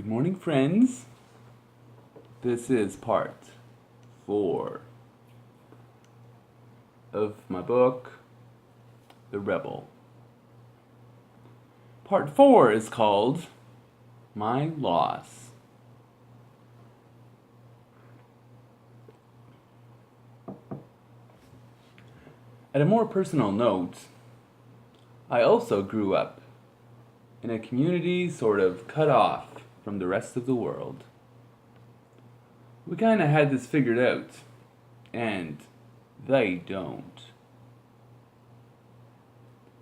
Good morning, friends. This is part 4 of my book, The Rebel. Part 4 is called My Loss. At a more personal note, I also grew up in a community sort of cut off from the rest of the world. We kind of had this figured out, and they don't.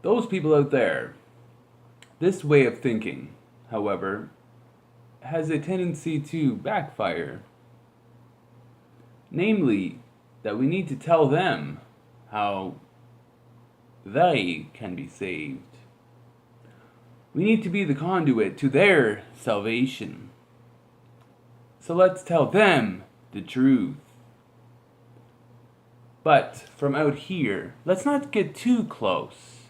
Those people out there, this way of thinking, however, has a tendency to backfire. Namely, that we need to tell them how they can be saved. We need to be the conduit to their salvation. So let's tell them the truth. But from out here, let's not get too close.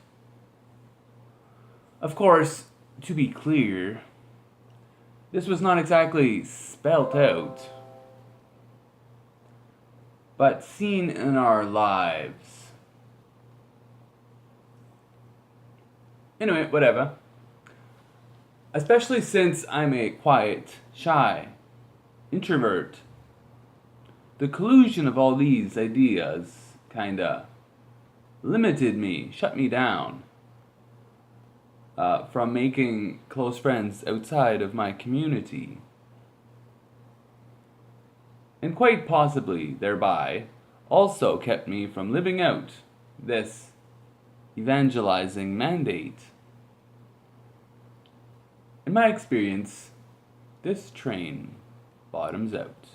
Of course, to be clear, this was not exactly spelt out, but seen in our lives. Anyway, whatever. Especially since I'm a quiet, shy introvert. The collusion of all these ideas kinda limited me, shut me down from making close friends outside of my community. And quite possibly, thereby, also kept me from living out this evangelizing mandate. In my experience, this train bottoms out.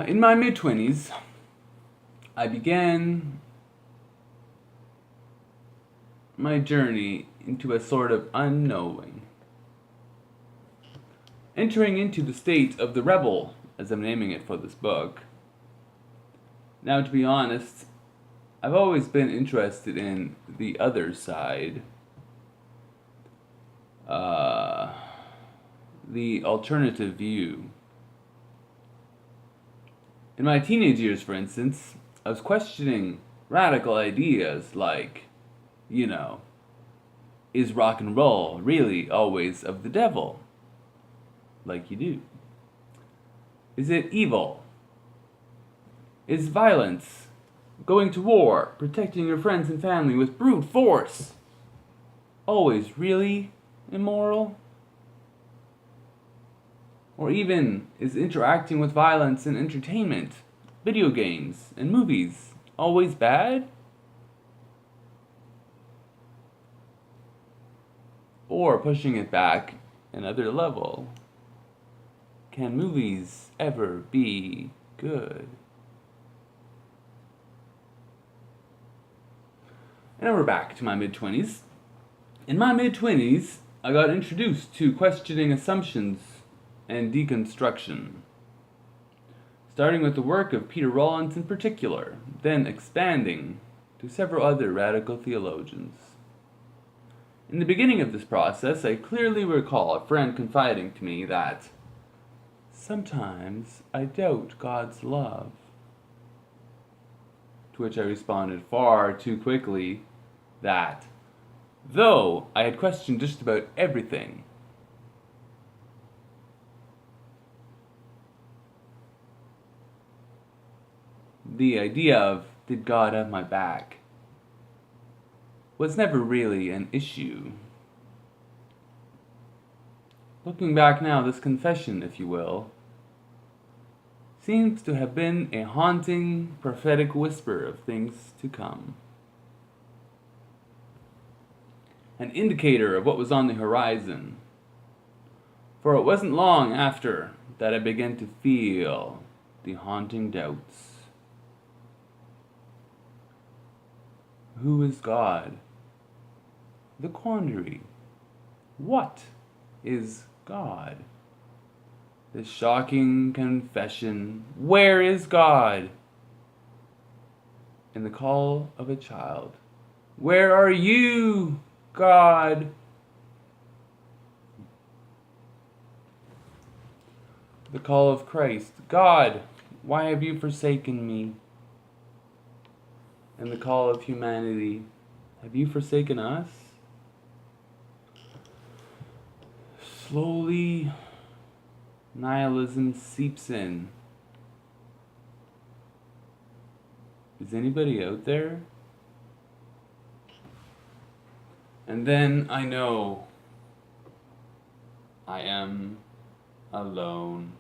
In my mid-20s, I began my journey into a sort of unknowing. Entering into the state of the rebel, as I'm naming it for this book. Now, to be honest, I've always been interested in the other side. The alternative view. In my teenage years, for instance, I was questioning radical ideas like, is rock and roll really always of the devil? Like you do. Is it evil? Is violence, going to war, protecting your friends and family with brute force, always really immoral? Or even, is interacting with violence in entertainment, video games, and movies always bad? Or pushing it back another level, can movies ever be good? And now we're back to my mid-20s. In my mid-20s, I got introduced to questioning assumptions and deconstruction, starting with the work of Peter Rollins in particular, then expanding to several other radical theologians. In the beginning of this process, I clearly recall a friend confiding to me that, "Sometimes I doubt God's love." To which I responded far too quickly that, though I had questioned just about everything, the idea of, did God have my back, was never really an issue. Looking back now, this confession, if you will, seems to have been a haunting, prophetic whisper of things to come. An indicator of what was on the horizon. For it wasn't long after that I began to feel the haunting doubts. Who is God? The quandary. What is God? The shocking confession, where is God? And the call of a child, where are you, God? The call of Christ, God, why have you forsaken me? And the call of humanity, have you forsaken us? Slowly, nihilism seeps in. Is anybody out there? And then I know I am alone.